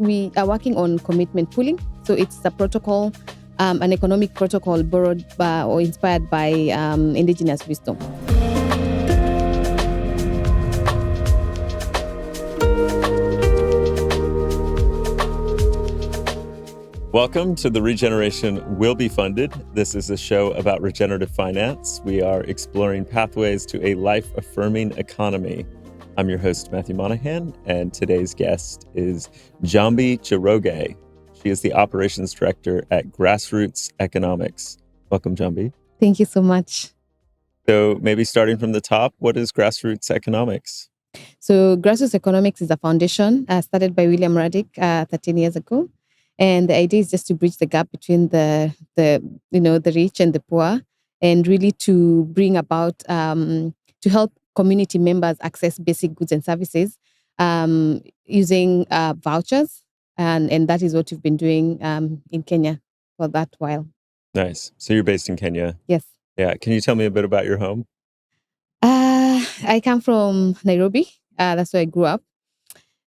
we are working on commitment pooling. So it's a protocol, an economic protocol borrowed by, or inspired by indigenous wisdom. Welcome to the Regeneration Will Be Funded. This is a show about regenerative finance. We are exploring pathways to a life-affirming economy. I'm your host, Matthew Monahan, and today's guest is Njambi Njoroge. She is the operations director at Grassroots Economics. Welcome, Njambi. Thank you so much. So maybe starting from the top, what is Grassroots Economics? So Grassroots Economics is a foundation started by William Ruddick 13 years ago. And the idea is just to bridge the gap between the rich and the poor, and really to bring about, to help community members access basic goods and services using vouchers. And that is what we've been doing in Kenya for that while. Nice. So you're based in Kenya? Yes. Yeah. Can you tell me a bit about your home? I come from Nairobi. That's where I grew up.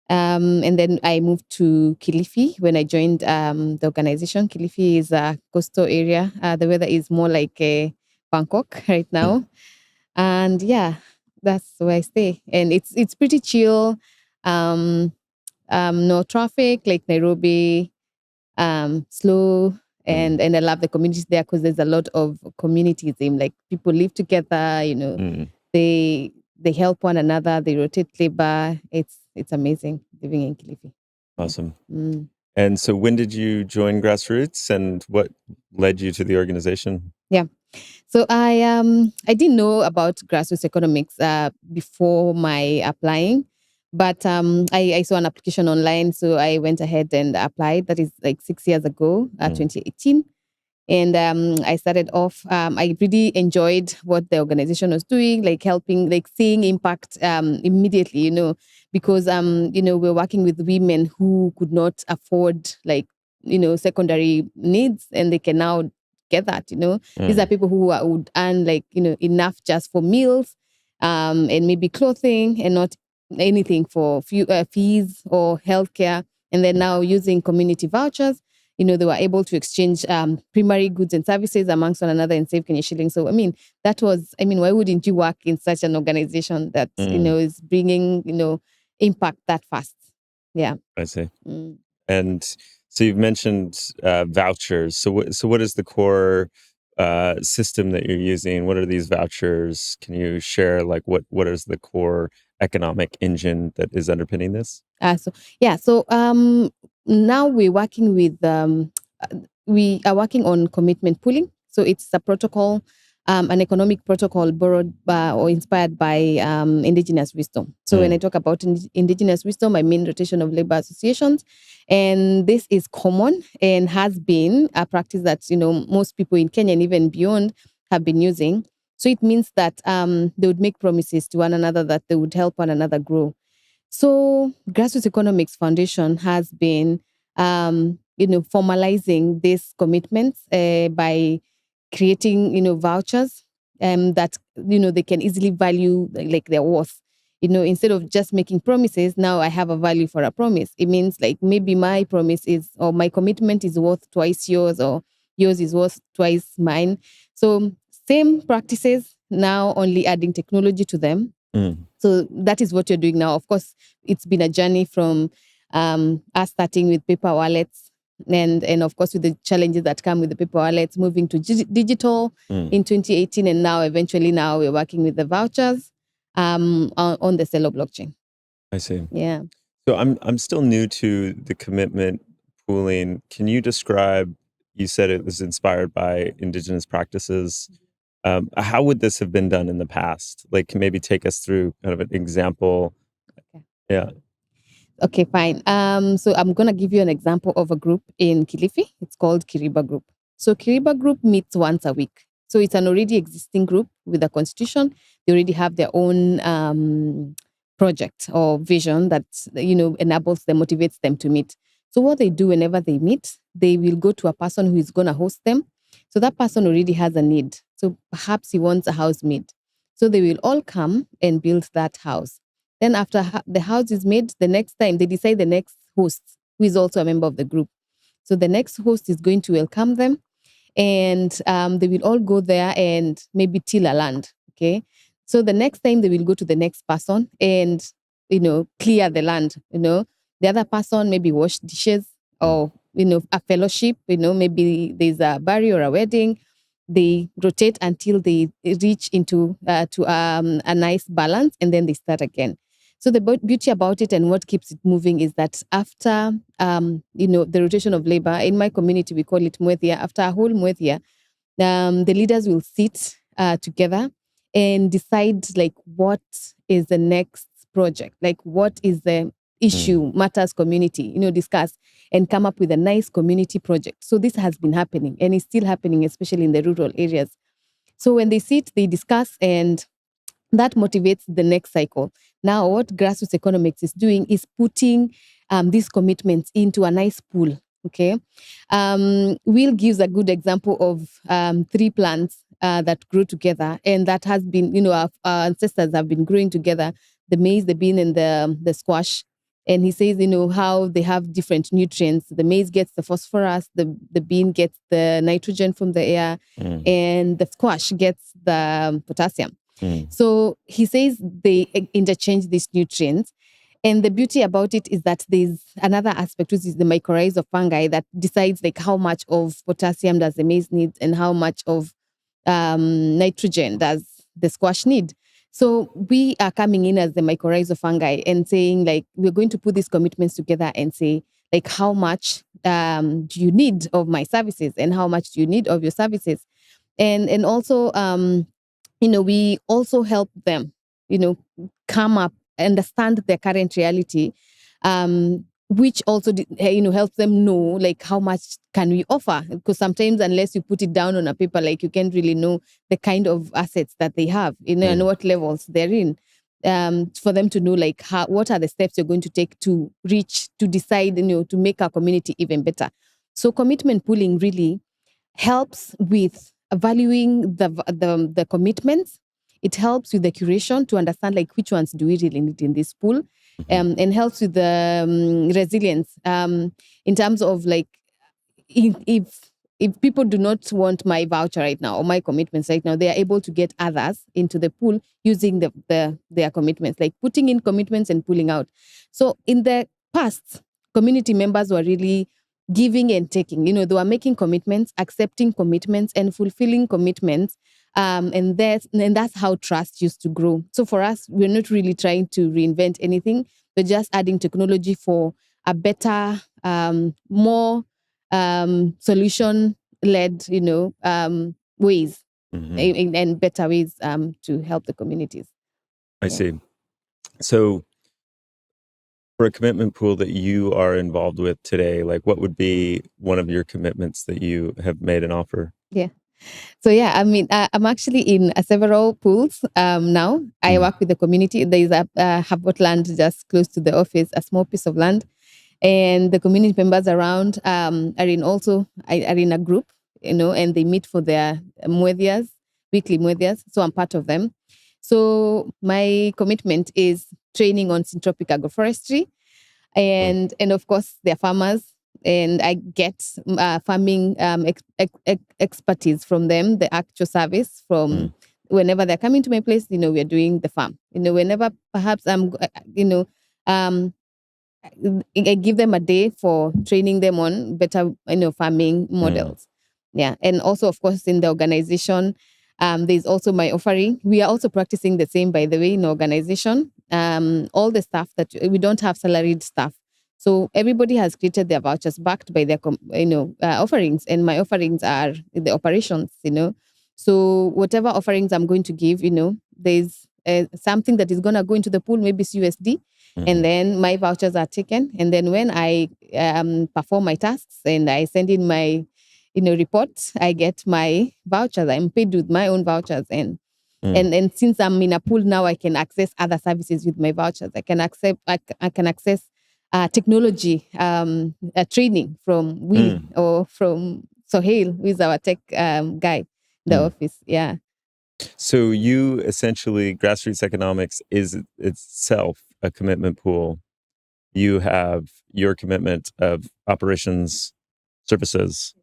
And then I moved to Kilifi when I joined the organization. Kilifi is a coastal area. The weather is more like Bangkok right now. And yeah, that's where I stay. And it's pretty chill. No traffic like Nairobi. Slow. And I love the communities there because there's a lot of communityism. Like people live together, they help one another, they rotate labor. It's amazing living in Kilifi. Awesome. And so when did you join Grassroots, and what led you to the organization? Yeah. So I didn't know about Grassroots Economics before my applying, but I saw an application online, so I went ahead and applied. That is like 6 years ago, 2018. And I started off, I really enjoyed what the organization was doing, like helping, like seeing impact immediately, because, we're working with women who could not afford secondary needs, and they can now get that, These are people who would earn enough just for meals and maybe clothing and not anything for fees or healthcare. And then now using community vouchers, they were able to exchange primary goods and services amongst one another and save Kenya shillings. So, why wouldn't you work in such an organization that, is bringing, impact that fast? Yeah. I see. And so you've mentioned vouchers. So what is the core system that you're using? What are these vouchers? Can you share what is the core economic engine that is underpinning this? So now we're working with, we are working on commitment pooling. So it's a protocol, an economic protocol borrowed by or inspired by indigenous wisdom. So when I talk about indigenous wisdom, I mean rotation of labor associations. And this is common and has been a practice that, most people in Kenya and even beyond have been using. So it means that they would make promises to one another that they would help one another grow. So Grassroots Economics Foundation has been, formalizing these commitments by creating, vouchers that, they can easily value like their worth. Instead of just making promises, now I have a value for a promise. It means like maybe my promise is, or my commitment is worth twice yours, or yours is worth twice mine. So same practices, now only adding technology to them. So that is what you're doing now. Of course, it's been a journey from us starting with paper wallets, and of course with the challenges that come with the paper wallets, moving to digital in 2018, and now eventually we're working with the vouchers on the Celo blockchain. I see. Yeah. So I'm still new to the commitment pooling. Can you describe? You said it was inspired by indigenous practices. How would this have been done in the past? Like, maybe take us through kind of an example. Okay. Yeah. Okay, fine. So I'm going to give you an example of a group in Kilifi. It's called Kiriba Group. So Kiriba Group meets once a week. So it's an already existing group with a constitution. They already have their own project or vision that, enables them, motivates them to meet. So what they do whenever they meet, they will go to a person who is going to host them. So that person already has a need. So perhaps he wants a housemaid. So they will all come and build that house. Then after the house is made, the next time they decide the next host. who is also a member of the group. So the next host is going to welcome them, and they will all go there and maybe till a land. Okay. So the next time they will go to the next person and, clear the land, the other person maybe wash dishes or, a fellowship, maybe there's a burial or a wedding. They rotate until they reach into a nice balance, and then they start again. So the beauty about it and what keeps it moving is that after, the rotation of labor in my community, we call it Mwethia. After a whole Mwethia, the leaders will sit together and decide like what is the next project, like what is the issue matters community, discuss and come up with a nice community project. So this has been happening and it's still happening, especially in the rural areas. So when they sit, they discuss, and that motivates the next cycle. Now, what grassroots economics is doing is putting these commitments into a nice pool. Okay. Will gives a good example of 3 plants that grow together, and that has been, our ancestors have been growing together: the maize, the bean, and the squash. And he says, how they have different nutrients. The maize gets the phosphorus, the bean gets the nitrogen from the air, and the squash gets the potassium. So he says they interchange these nutrients. And the beauty about it is that there's another aspect, which is the mycorrhiza of fungi that decides like how much of potassium does the maize need and how much of nitrogen does the squash need. So we are coming in as the mycorrhiza fungi and saying like, we're going to put these commitments together and say like, how much do you need of my services and how much do you need of your services? And also, we also help them, come up, understand their current reality, which also, helps them know like how much can we offer? Because sometimes unless you put it down on a paper, like you can't really know the kind of assets that they have, and what levels they're in. For them to know like what are the steps you're going to take to reach, to decide, to make our community even better. So commitment pooling really helps with valuing the commitments. It helps with the curation to understand like which ones do we really need in this pool, and helps with the resilience in terms of like if people do not want my voucher right now or my commitments right now, they are able to get others into the pool using their commitments, like putting in commitments and pulling out. So in the past, community members were really giving and taking. They were making commitments, accepting commitments, and fulfilling commitments. And that's how trust used to grow. So for us, we're not really trying to reinvent anything. We're just adding technology for a better, more solution-led, ways and better ways to help the communities. I see. So for a commitment pool that you are involved with today, like what would be one of your commitments that you have made an offer? Yeah. So yeah, I mean, I'm actually in several pools now. I work with the community. There is a have bought land just close to the office, a small piece of land, and the community members around are in a group, and they meet for their mwethias, weekly mwethias. So I'm part of them. So my commitment is training on syntropic agroforestry, and of course they're farmers, and I get farming expertise from them, the actual service from whenever they're coming to my place, we're doing the farm. Whenever perhaps I give them a day for training them on better, farming models. Yeah. And also, of course, in the organization, there's also my offering. We are also practicing the same, by the way, in the organization. All the staff that we don't have salaried staff. So everybody has created their vouchers backed by their, offerings. And my offerings are the operations, So whatever offerings I'm going to give, there's something that is going to go into the pool, maybe it's USD. And then my vouchers are taken. And then when I perform my tasks and I send in my, report, I get my vouchers. I'm paid with my own vouchers. And since I'm in a pool now, I can access other services with my vouchers. I can access technology training from Willie or from Sohail, who is our tech guy in the office. Yeah. So you essentially, Grassroots Economics is itself a commitment pool. you have your commitment of operations services,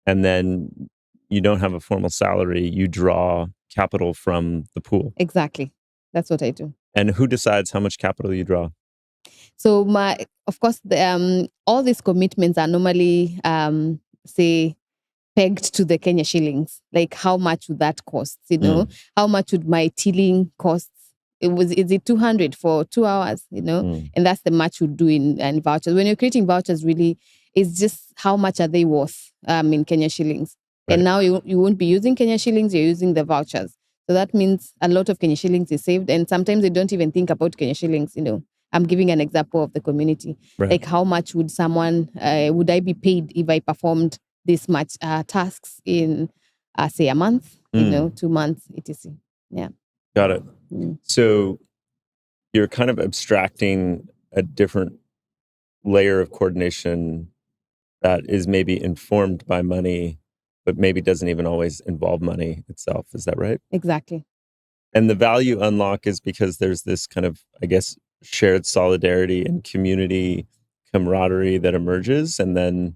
and then you don't have a formal salary. You draw capital from the pool. Exactly. That's what I do. And who decides how much capital you draw? So of course, all these commitments are normally, say, pegged to the Kenya shillings. Like, how much would that cost? How much would my tilling cost? Is it 200 for 2 hours? And that's the much would do in vouchers. When you're creating vouchers, really, it's just how much are they worth in Kenya shillings. Right. And now you won't be using Kenya shillings, you're using the vouchers. So that means a lot of Kenya shillings is saved. And sometimes they don't even think about Kenya shillings. I'm giving an example of the community. Right. Like, how much would would I be paid if I performed this much tasks in, say, a month, 2 months, etc. Yeah. Got it. So you're kind of abstracting a different layer of coordination that is maybe informed by money, but maybe doesn't even always involve money itself. Is that right? Exactly. And the value unlock is because there's this kind of, I guess, shared solidarity and community camaraderie that emerges, and then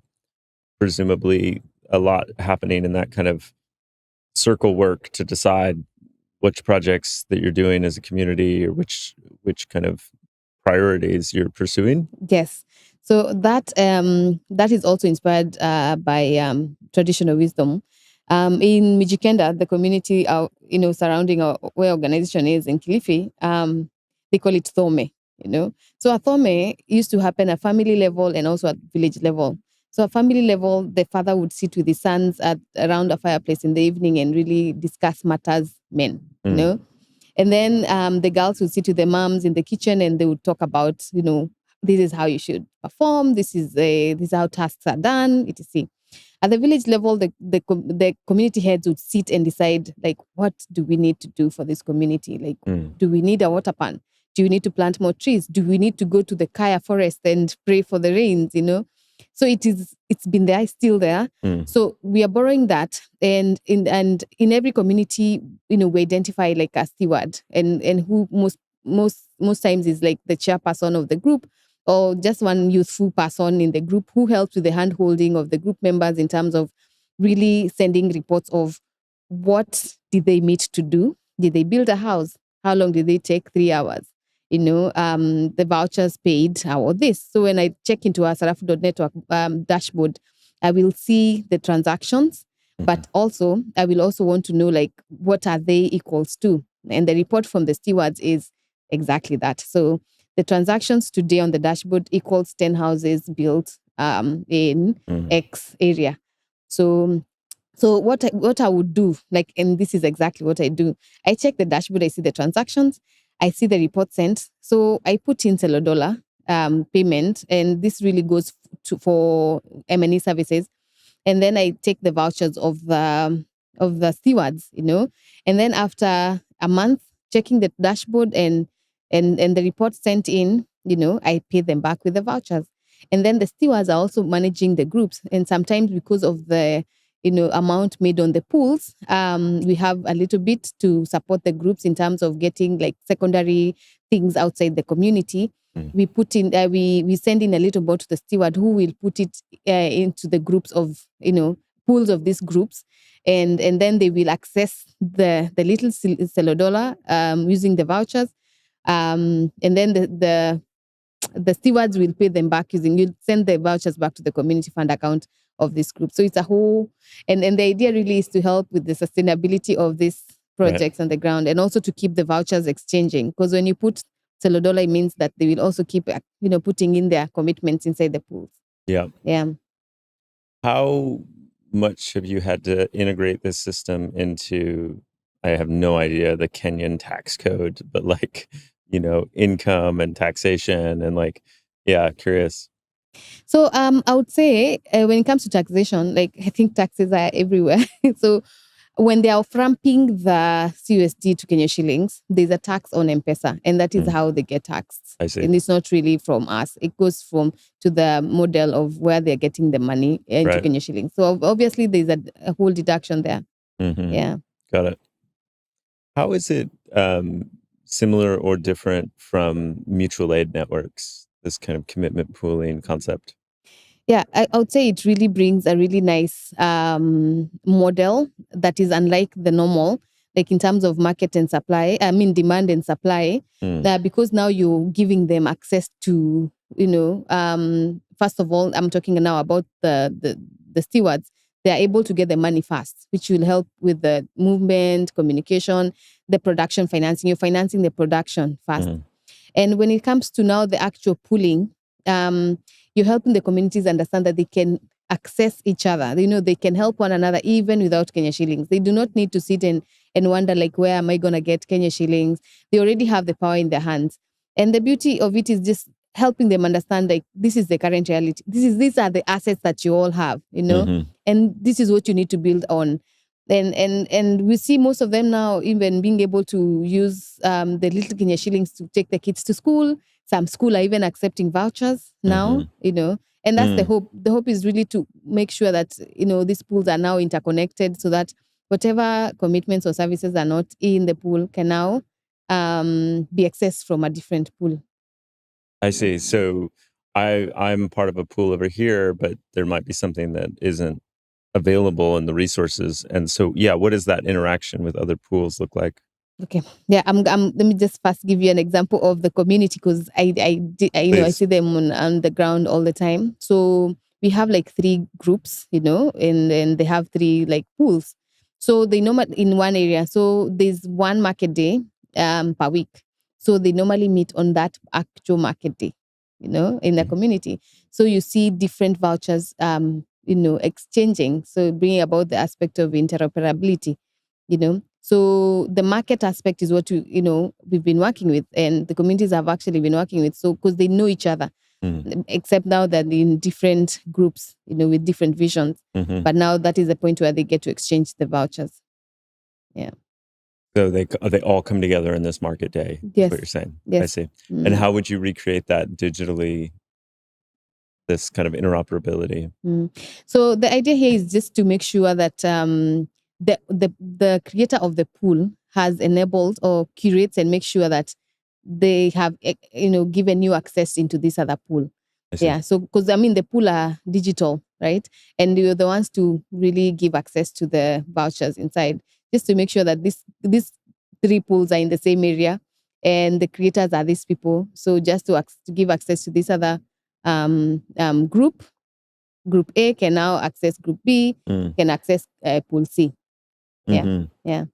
presumably a lot happening in that kind of circle work to decide which projects that you're doing as a community, or which kind of priorities you're pursuing. Yes. So that is also inspired by traditional wisdom. In Mijikenda, the community surrounding where organization is in Kilifi, they call it Thome. So a Thome used to happen at family level and also at village level. So at family level, the father would sit with his sons around a fireplace in the evening and really discuss matters men. And then the girls would sit with the moms in the kitchen and they would talk about, this is how you should perform. This is how tasks are done, etc. At the village level, the community heads would sit and decide, like, what do we need to do for this community? Like, do we need a water pan? Do we need to plant more trees? Do we need to go to the Kaya forest and pray for the rains? So it's been there, still there. So we are borrowing that, and in every community, we identify like a steward, and who most times is like the chairperson of the group, or just one youthful person in the group who helps with the hand-holding of the group members in terms of really sending reports of what did they meet to do. Did they build a house? How long did they take? 3 hours. The vouchers paid, or this. So when I check into our Sarafu.network dashboard, I will see the transactions, but also I will also want to know, like, what are they equals to? And the report from the stewards is exactly that. So the transactions today on the dashboard equals 10 houses built in X area. So what I would do, like, and this is exactly what I do. I check the dashboard, I see the transactions, I see the report sent. So I put in $0 payment, and this really goes for M&E services. And then I take the vouchers of the stewards, and then after a month, checking the dashboard and the report sent in, I pay them back with the vouchers. And then the stewards are also managing the groups. And sometimes because of the amount made on the pools, we have a little bit to support the groups in terms of getting like secondary things outside the community. We put in, we send in a little bit to the steward who will put it into the groups of, pools of these groups. And then they will access the little $0 using the vouchers. And then the stewards will pay them back you'll send the vouchers back to the community fund account of this group. So it's a whole, and the idea really is to help with the sustainability of these projects on the ground, and also to keep the vouchers exchanging. Because when you put $0, it means that they will also keep, putting in their commitments inside the pools. Yeah. Yeah. How much have you had to integrate this system into, I have no idea, the Kenyan tax code, but like, income and taxation and like, curious. So I would say when it comes to taxation, like, I think taxes are everywhere. So when they are ramping the CUSD to Kenya shillings, there's a tax on M-Pesa, and that is how they get taxed. I see. And it's not really from us. It goes to the model of where they're getting the money into Kenya shillings. So obviously there's a whole deduction there. Yeah. Got it. How is it similar or different from mutual aid networks? this kind of commitment pooling concept? Yeah, I would say it really brings a really nice model that is unlike the normal, like in terms of market and supply, I mean, demand and supply, because now you're giving them access to, first of all, I'm talking now about the stewards. They are able to get the money fast, which will help with the movement, communication, the production financing. You're financing the production fast. And when it comes to now the actual pooling, you're helping the communities understand that they can access each other. They can help one another even without Kenya shillings. They do not need to sit and wonder, like, where am I going to get Kenya shillings? They already have the power in their hands. And the beauty of it is just helping them understand, like, this is the current reality. These are the assets that you all have, and this is what you need to build on. And we see most of them now even being able to use the little Kenya shillings to take the kids to school. Some school are even accepting vouchers now, and that's the hope. The hope is really to make sure that, these pools are now interconnected so that whatever commitments or services are not in the pool can now be accessed from a different pool. I see. So I'm part of a pool over here, but there might be something that isn't available in the resources. And so, yeah, what does that interaction with other pools look like? Okay. Yeah. Let me just first give you an example of the community, because I see them on the ground all the time. So we have like 3 groups, and they have 3 like pools. So they normally in one area. So there's one market day per week. So they normally meet on that actual market day, in the community. So you see different vouchers, exchanging. So bringing about the aspect of interoperability, So the market aspect is what we've been working with, and the communities have actually been working with. So because they know each other, except now that in different groups, with different visions. But now that is the point where they get to exchange the vouchers. Yeah. So they all come together in this market day. Yes. Is what you're saying. Yes. I see. And how would you recreate that digitally? This kind of interoperability. So the idea here is just to make sure that the creator of the pool has enabled or curates and make sure that they have given you access into this other pool. Yeah. So because the pool are digital, right? And you're the ones to really give access to the vouchers inside, just to make sure that these 3 pools are in the same area and the creators are these people. So just to give access to this other Group A can now access Group B, can access Pool C. Yeah, yeah.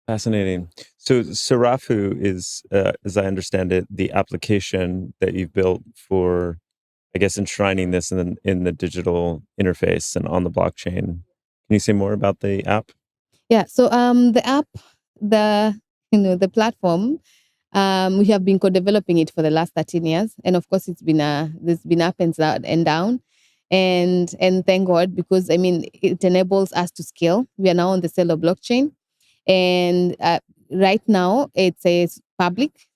Fascinating. So Sarafu is, as I understand it, the application that you've built for, I guess, enshrining this in the digital interface and on the blockchain. Can you say more about the app? Yeah. So the app, the platform, we have been co-developing it for the last 13 years, and of course, there's been up and down, and thank God, because it enables us to scale. We are now on the Celo blockchain, and right now it says public,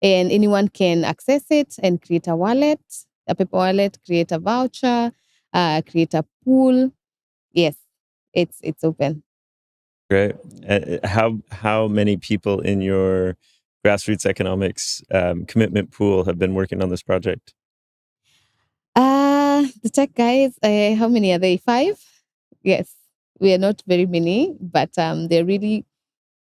and anyone can access it and create a wallet, a paper wallet, create a voucher, create a pool. Yes, it's open. Great. How many people in your Grassroots Economics commitment pool have been working on this project? The tech guys, how many are they? 5? Yes. We are not very many, but they're really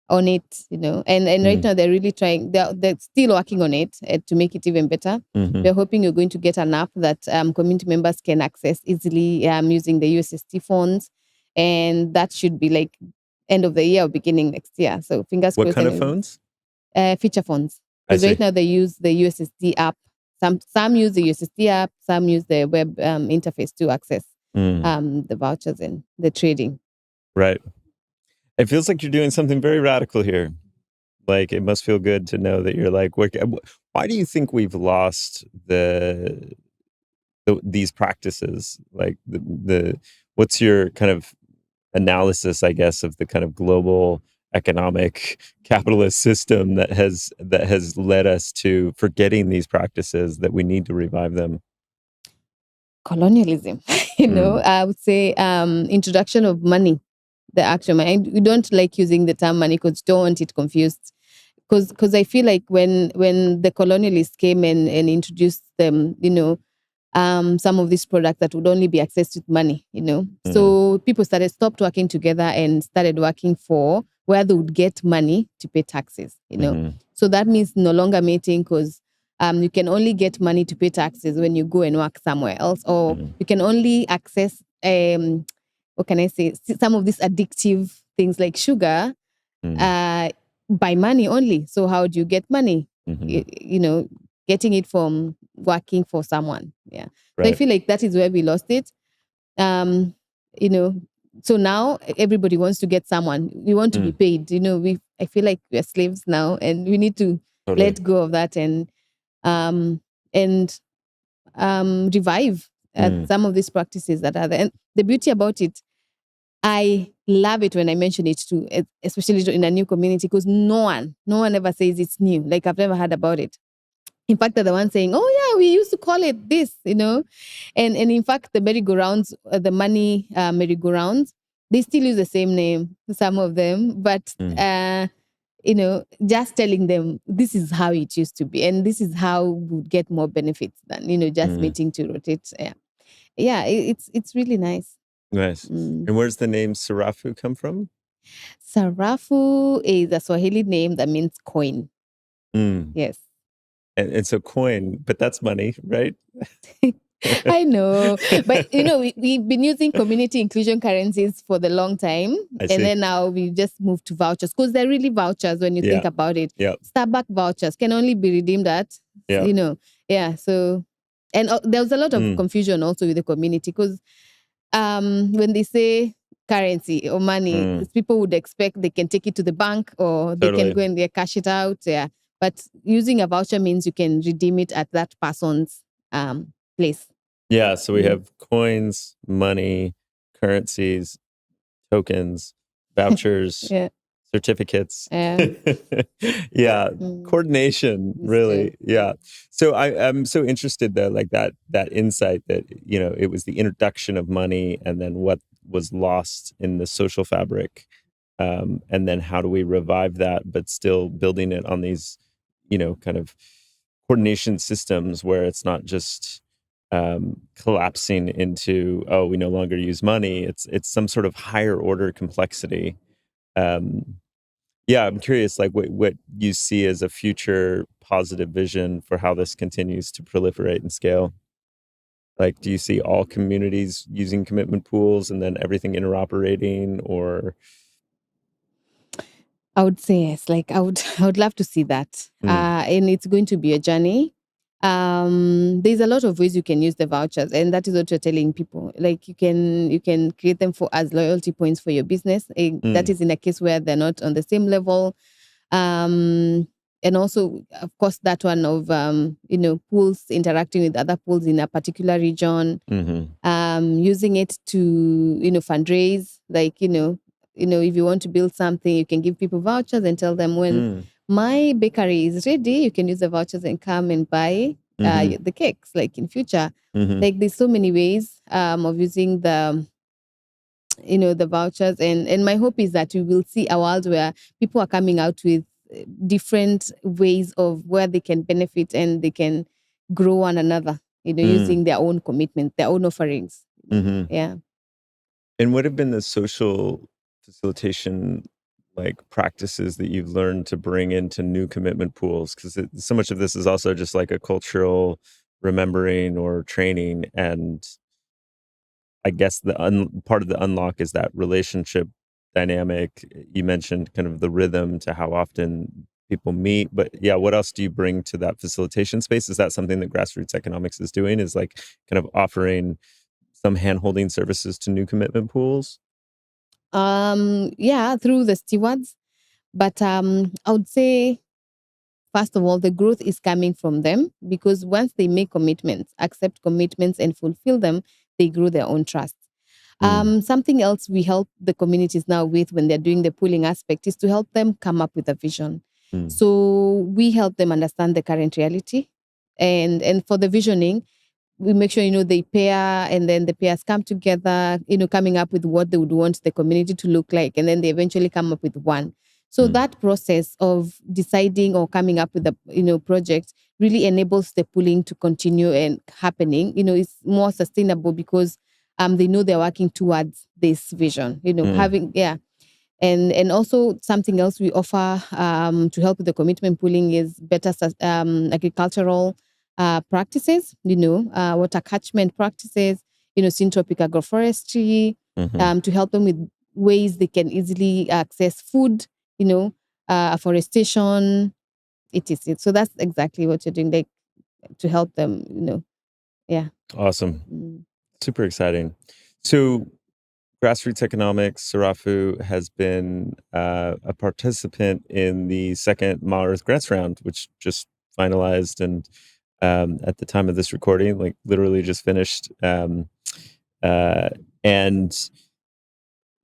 on it, and right now they're really trying, they're still working on it to make it even better. We're hoping you're going to get an app that community members can access easily using the USSD phones, and that should be like end of the year or beginning next year. So fingers crossed. What kind of phones? Feature phones. Because right now they use the USSD app. Some use the USSD app, some use the web interface to access the vouchers and the trading. Right. It feels like you're doing something very radical here. Like, it must feel good to know that you're like, why do you think we've lost these practices? Like what's your kind of analysis, I guess, of the kind of global economic capitalist system that has led us to forgetting these practices, that we need to revive them? Colonialism, I would say introduction of money, the actual money. We don't like using the term money because don't want it confused. because I feel like when the colonialists came and introduced them, some of these products that would only be accessed with money, So people stopped working together and started working for where they would get money to pay taxes, So that means no longer meeting because you can only get money to pay taxes when you go and work somewhere else, or you can only access, what can I say, some of these addictive things like sugar by money only. So how do you get money? Getting it from working for someone. Yeah. Right. So I feel like that is where we lost it. So now everybody wants to get someone. We want to be paid. I feel like we're slaves now, and we need to let go of that and revive some of these practices that are there. And the beauty about it, I love it when I mention it too, especially in a new community, because no one ever says it's new. Like I've never heard about it. In fact, they're the ones saying, "Oh yeah, we used to call it this," And in fact, the merry-go-rounds, the money merry-go-rounds, they still use the same name, some of them, but just telling them this is how it used to be, and this is how we would get more benefits than just meeting to rotate. Yeah, it's really nice. Nice. And where's the name Sarafu come from? Sarafu is a Swahili name that means coin. Yes. And so coin, but that's money, right? I know. But, we've been using community inclusion currencies for the long time. Then now we just moved to vouchers because they're really vouchers when you think about it. Yep. Starbucks vouchers can only be redeemed at, So, and there was a lot of confusion also with the community because when they say currency or money, people would expect they can take it to the bank or they can go and they cash it out. Yeah. But using a voucher means you can redeem it at that person's place. Yeah. So we have coins, money, currencies, tokens, vouchers, certificates. Yeah. Coordination, really. Yeah. So I'm so interested though, like that insight that, it was the introduction of money and then what was lost in the social fabric. And then how do we revive that, but still building it on these, kind of coordination systems where it's not just collapsing into, we no longer use money. It's some sort of higher order complexity. I'm curious, like what you see as a future positive vision for how this continues to proliferate and scale. Like, do you see all communities using commitment pools and then everything interoperating, or? I would say yes. Like I would love to see that. And it's going to be a journey. There's a lot of ways you can use the vouchers, and that is what you're telling people. Like you can create them as loyalty points for your business. That is in a case where they're not on the same level. And also, of course, that one of pools interacting with other pools in a particular region. Using it to fundraise, like if you want to build something, you can give people vouchers and tell them when my bakery is ready, you can use the vouchers and come and buy the cakes. Like in future, like there's so many ways of using the vouchers, and my hope is that we will see a world where people are coming out with different ways of where they can benefit and they can grow one another. Using their own commitment, their own offerings. Yeah. And what have been the social facilitation practices that you've learned to bring into new commitment pools? Because so much of this is also just like a cultural remembering or training. And I guess part of the unlock is that relationship dynamic. You mentioned kind of the rhythm to how often people meet. But yeah, what else do you bring to that facilitation space? Is that something that Grassroots Economics is doing, is like kind of offering some hand-holding services to new commitment pools? Through the stewards. But I would say, first of all, the growth is coming from them, because once they make commitments, accept commitments and fulfill them, they grow their own trust. Something else we help the communities now with when they're doing the pooling aspect is to help them come up with a vision. So we help them understand the current reality. And for the visioning, we make sure, they pair, and then the pairs come together, coming up with what they would want the community to look like. And then they eventually come up with one. So that process of deciding or coming up with a project really enables the pooling to continue and happening. It's more sustainable because they know they're working towards this vision. Having and also something else we offer to help with the commitment pooling is better agricultural practices, water catchment practices, syntropic agroforestry, to help them with ways they can easily access food, afforestation, etc. So that's exactly what you're doing, like to help them, yeah. Awesome. Super exciting. So Grassroots Economics, Sarafu, has been a participant in the second Ma Earth Grants round, which just finalized and at the time of this recording, like literally just finished. And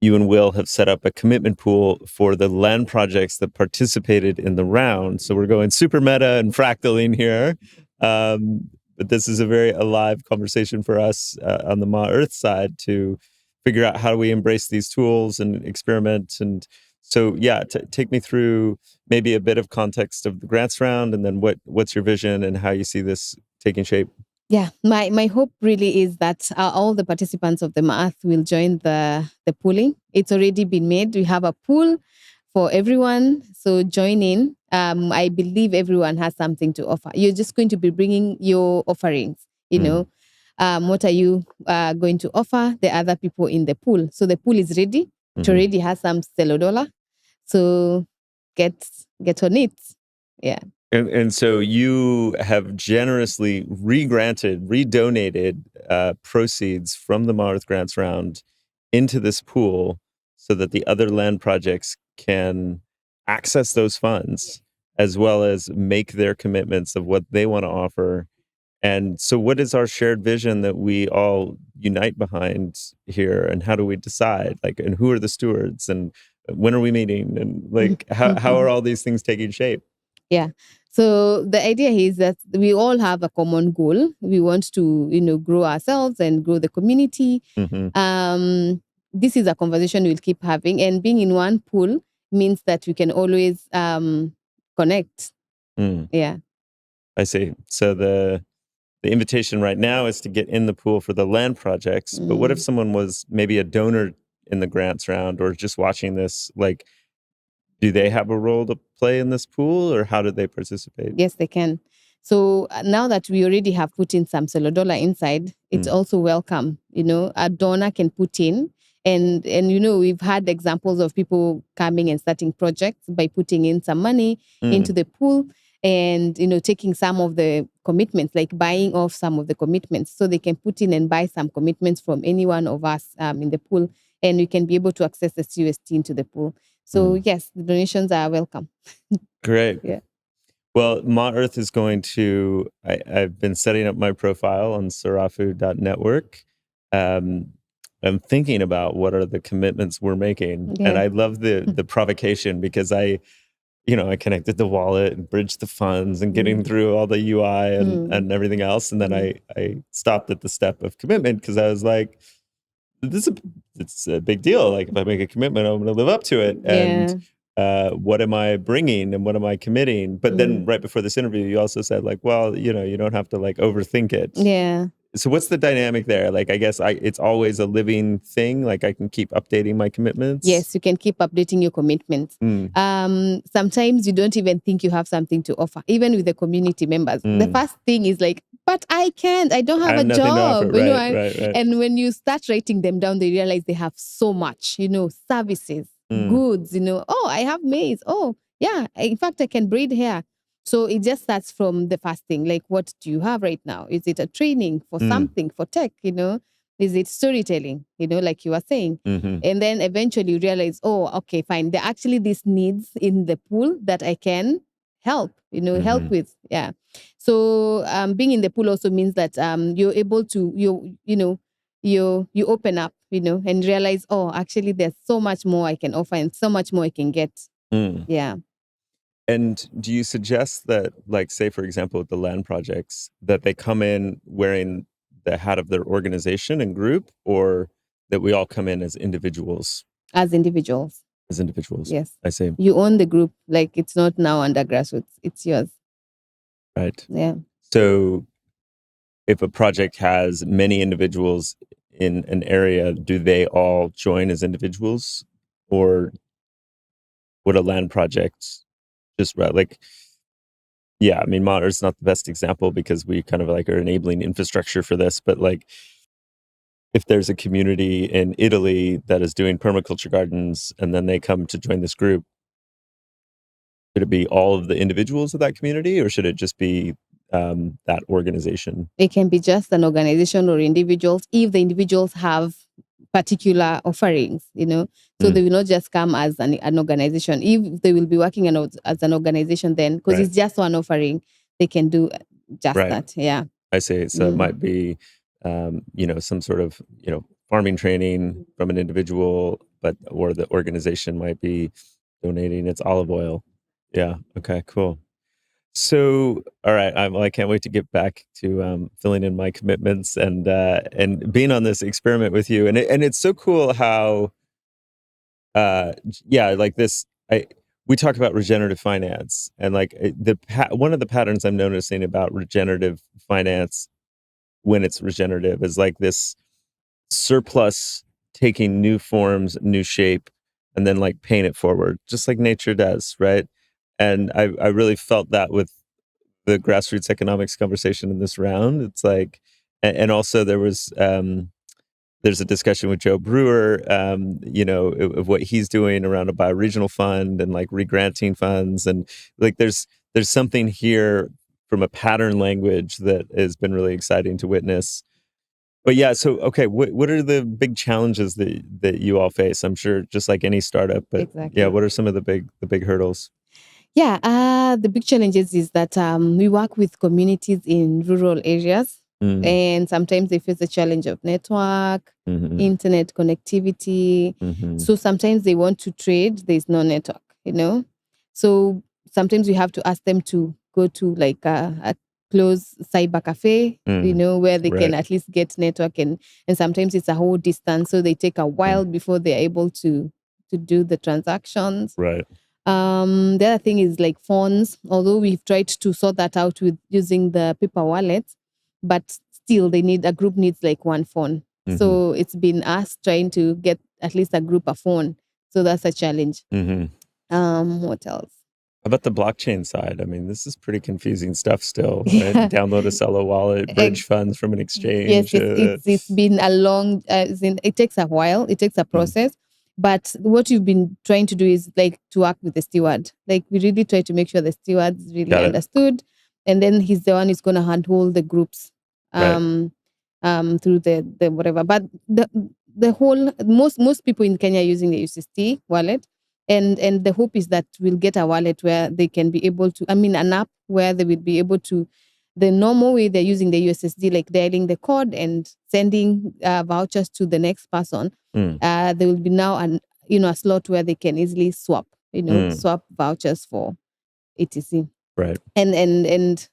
you and Will have set up a commitment pool for the land projects that participated in the round. So we're going super meta and fractaling here. But this is a very alive conversation for us on the Ma Earth side to figure out how do we embrace these tools and experiment. And so, yeah, take me through maybe a bit of context of the grants round, and then what's your vision and how you see this taking shape. Yeah, my hope really is that all the participants of the Maath will join the pooling. It's already been made. We have a pool for everyone, so join in. I believe everyone has something to offer. You're just going to be bringing your offerings. What are you going to offer the other people in the pool? So the pool is ready. It already has some $1. So get on it. Yeah. And so you have generously redonated proceeds from the Ma Earth Grants round into this pool so that the other land projects can access those funds as well as make their commitments of what they want to offer. And so what is our shared vision that we all unite behind here, and how do we decide? And who are the stewards, and when are we meeting, and how are all these things taking shape? Yeah. So the idea is that we all have a common goal. We want to, grow ourselves and grow the community. This is a conversation we'll keep having, and being in one pool means that we can always connect. Yeah. I see. So the invitation right now is to get in the pool for the land projects. But what if someone was maybe a donor in the grants round or just watching this? Do they have a role to play in this pool, or how do they participate? Yes, they can. So now that we already have put in some $1 inside, it's also welcome. A donor can put in, and we've had examples of people coming and starting projects by putting in some money into the pool, and taking some of the commitments, like buying off some of the commitments, so they can put in and buy some commitments from any one of us in the pool, and we can be able to access the CUST into the pool. So yes, the donations are welcome. Great. Yeah. Well, Ma Earth is going to, I've been setting up my profile on sarafu.network. I'm thinking about what are the commitments we're making. Yeah. And I love the provocation, because I connected the wallet and bridged the funds and getting through all the UI and everything else. And then I stopped at the step of commitment, because I was like, it's a big deal. Like, if I make a commitment, I'm going to live up to it. And what am I bringing and what am I committing? But then right before this interview, you also said well, you don't have to overthink it. Yeah. So what's the dynamic there? I guess it's always a living thing. I can keep updating my commitments. Yes, you can keep updating your commitments. Sometimes you don't even think you have something to offer, even with the community members. The first thing is but I can't. I don't have a job. Right. And when you start writing them down, they realize they have so much, services, goods, oh, I have maize. Oh, yeah. In fact, I can braid hair. So it just starts from the first thing. What do you have right now? Is it a training for something, for tech, Is it storytelling, like you were saying? And then eventually you realize, oh, okay, fine. There are actually these needs in the pool that I can help, help with. Yeah. So being in the pool also means that you're able to, you open up, and realize, oh, actually there's so much more I can offer and so much more I can get. Yeah. And do you suggest that, say, for example, with the land projects, that they come in wearing the hat of their organization and group, or that we all come in as individuals? As individuals. as individuals. Yes. I see. You own the group. Like it's not now under Grassroots. It's yours. Right. Yeah. So if a project has many individuals in an area, do they all join as individuals, or would a land project just like, yeah, I mean, Monterey's not the best example because we kind of like are enabling infrastructure for this, but like if there's a community in Italy that is doing permaculture gardens and then they come to join this group, should it be all of the individuals of that community, or should it just be that organization? It can be just an organization or individuals if the individuals have particular offerings, So they will not just come as an organization. If they will be working as an organization, then because Right. it's just one offering, they can do just Right. that. Yeah. I see. So it might be, some sort of, farming training from an individual, or the organization might be donating its olive oil. Yeah. Okay, cool. So, all right, I can't wait to get back to filling in my commitments and being on this experiment with you. And it's so cool how, like this. We talk about regenerative finance, and like one of the patterns I'm noticing about regenerative finance when it's regenerative is like this surplus taking new forms, new shape, and then like paying it forward, just like nature does, right? And I really felt that with the grassroots economics conversation in this round. It's like, and also there's a discussion with Joe Brewer, of what he's doing around a bioregional fund and like regranting funds, and like there's something here from a pattern language that has been really exciting to witness. But yeah, so okay, what are the big challenges that you all face? I'm sure just like any startup, but Exactly. yeah, what are some of the big hurdles? Yeah, the big challenges is that we work with communities in rural areas, and sometimes they face the challenge of network, internet connectivity. So sometimes they want to trade, there's no network, So sometimes we have to ask them to go to like a close cyber cafe, where they can at least get network, and sometimes it's a whole distance, so they take a while before they're able to do the transactions. Right. The other thing is like phones, although we've tried to sort that out with using the paper wallets, but still a group needs like one phone. So it's been us trying to get at least a group a phone. So that's a challenge. What else? How about the blockchain side? I mean, this is pretty confusing stuff still, right? Download a Cello wallet, bridge funds from an exchange. Yes, it's been a long, it takes a while, it takes a process. But what you've been trying to do is like to work with the steward. Like we really try to make sure the steward's really understood. And then he's the one who's going to handhold the groups through the whatever. But the whole, most people in Kenya are using the USSD wallet. And the hope is that we'll get a wallet where they can be able to, an app where they will be able to, the normal way they're using the USSD, like dialing the code and sending vouchers to the next person. There will be now a slot where they can easily swap, swap vouchers for etc. Right. And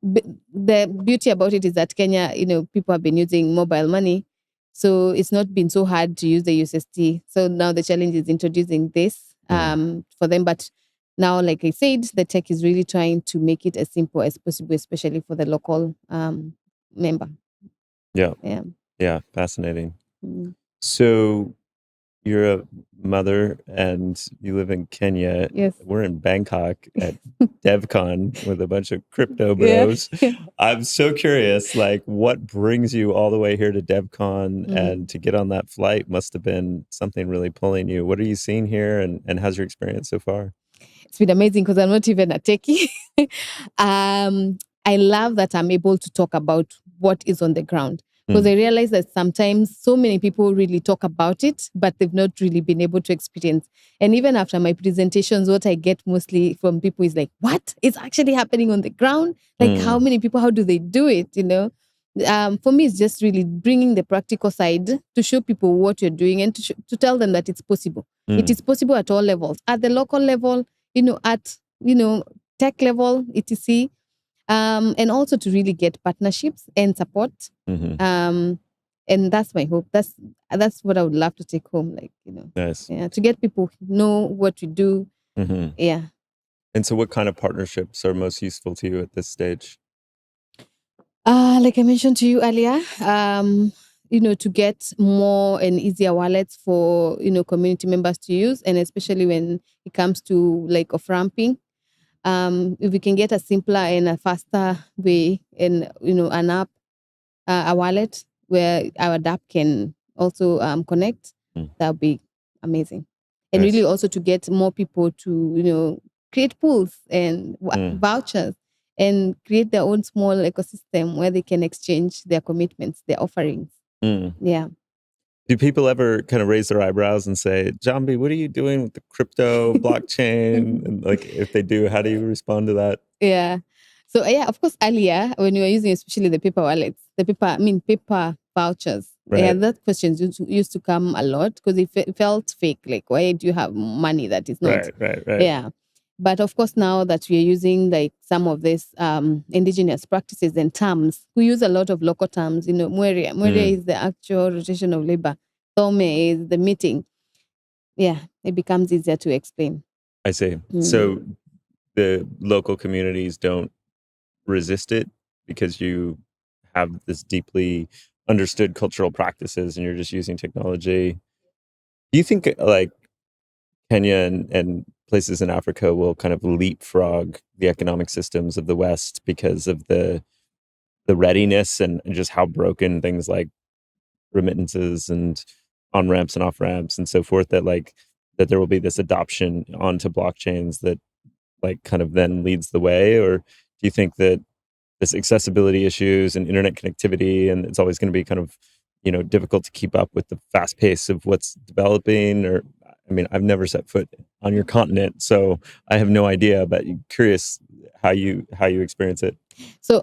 the beauty about it is that Kenya, people have been using mobile money, so it's not been so hard to use the USSD. So now the challenge is introducing this for them. But now, like I said, the tech is really trying to make it as simple as possible, especially for the local member. Yeah, fascinating. So you're a mother and you live in Kenya. Yes. We're in Bangkok at DevCon with a bunch of crypto bros. Yeah. I'm so curious, like what brings you all the way here to DevCon and to get on that flight must have been something really pulling you. What are you seeing here and how's your experience so far? It's been amazing because I'm not even a techie. I love that I'm able to talk about what is on the ground. Because I realize that sometimes so many people really talk about it, but they've not really been able to experience. And even after my presentations, what I get mostly from people is like, what is actually happening on the ground? Like how many people, how do they do it? For me, it's just really bringing the practical side to show people what you're doing and to tell them that it's possible. It is possible at all levels, at the local level, at, tech level, etc. And also to really get partnerships and support. And that's my hope. That's what I would love to take home, like, Nice. yeah, to get people know what we do. Mm-hmm. Yeah. And so what kind of partnerships are most useful to you at this stage? Like I mentioned to you earlier, to get more and easier wallets for, community members to use, and especially when it comes to like off-ramping. If we can get a simpler and a faster way, and, an app, a wallet where our app can also connect, that would be amazing. And Nice. really also to get more people to, create pools and vouchers and create their own small ecosystem where they can exchange their commitments, their offerings. Yeah. Do people ever kind of raise their eyebrows and say, Njambi, what are you doing with the crypto blockchain? And like, if they do, how do you respond to that? Yeah. So yeah, of course, earlier when you were using especially the paper wallets, paper vouchers, yeah, Right. that question used to come a lot because it felt fake. Like, why do you have money that is not? Right. Yeah. But of course, now that we are using like some of these indigenous practices and terms, we use a lot of local terms. Mweria. Mweria is the actual rotation of labor. Tome is the meeting. Yeah, it becomes easier to explain. I see. So the local communities don't resist it because you have this deeply understood cultural practices and you're just using technology. Do you think like Kenya and places in Africa will kind of leapfrog the economic systems of the West because of the readiness and just how broken things like remittances and on ramps and off ramps and so forth, that there will be this adoption onto blockchains that like kind of then leads the way? Or do you think that this accessibility issues and internet connectivity, and it's always going to be kind of, difficult to keep up with the fast pace of what's developing? Or, I mean, I've never set foot on your continent, so I have no idea, but curious how you experience it. So,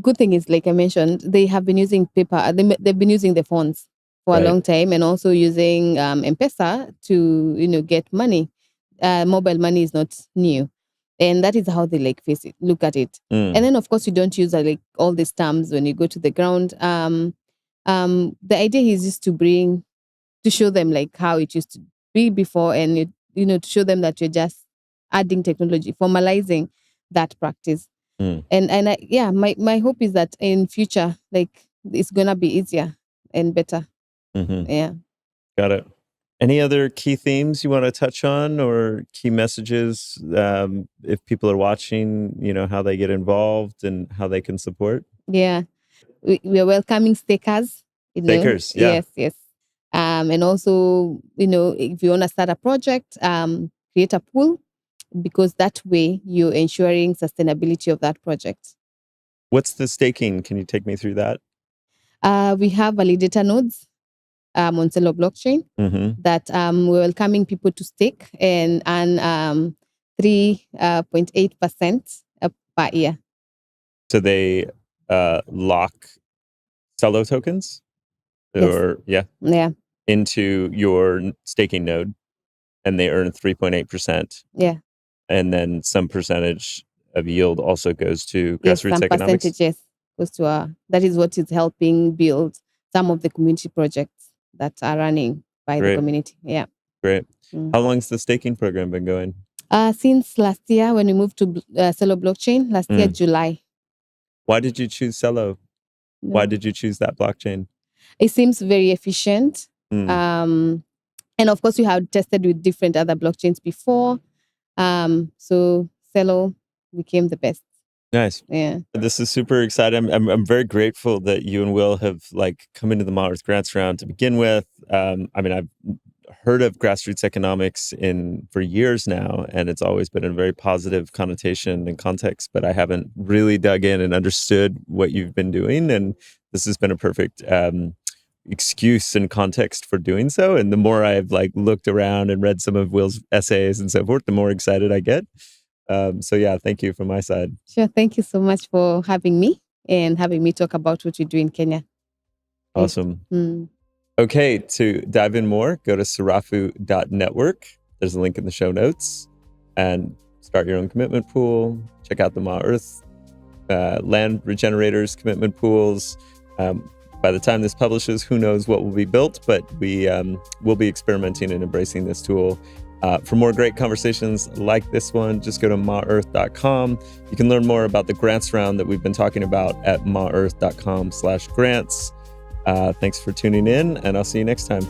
good thing is, like I mentioned, they have been using paper. They've been using the phones for a long time, and also using M-Pesa to get money. Mobile money is not new, and that is how they like face it, look at it. And then, of course, you don't use like all these terms when you go to the ground. The idea is just to show them like how it used to be before, and to show them that you're just adding technology, formalizing that practice. And my hope is that in future, like, it's gonna be easier and better. Yeah. Got it. Any other key themes you want to touch on, or key messages, if people are watching, how they get involved and how they can support? Yeah. We are welcoming stakers. Stakers, yeah. Yes. And also, if you want to start a project, create a pool, because that way you're ensuring sustainability of that project. What's the staking? Can you take me through that? We have validator nodes on Celo blockchain that we're welcoming people to stake and earn 3.8% per year. So they lock Celo tokens? Or Yeah. into your staking node, and they earn 3.8%. Yeah. And then some percentage of yield also goes to Grassroots some Economics? percentage, goes to that is what is helping build some of the community projects that are running by the community. Yeah. Great. How long's the staking program been going? Since last year, when we moved to Celo blockchain, last year, July. Why did you choose Celo? Why did you choose that blockchain? It seems very efficient. And of course, we have tested with different other blockchains before. So Celo became the best. Nice. Yeah. This is super exciting. I'm very grateful that you and Will have like come into the Mars Grants round to begin with. I mean, I've heard of Grassroots Economics for years now, and it's always been a very positive connotation and context, but I haven't really dug in and understood what you've been doing. And this has been a perfect excuse and context for doing so. And the more I've like looked around and read some of Will's essays and so forth, the more excited I get. So yeah, thank you from my side. Sure. Thank you so much for having me and having me talk about what you do in Kenya. Awesome. Okay, to dive in more, go to sarafu.network. There's a link in the show notes, and start your own commitment pool. Check out the Ma Earth land regenerators commitment pools. By the time this publishes, who knows what will be built, but we will be experimenting and embracing this tool. For more great conversations like this one, just go to maearth.com. You can learn more about the grants round that we've been talking about at maearth.com/grants. Thanks for tuning in, and I'll see you next time.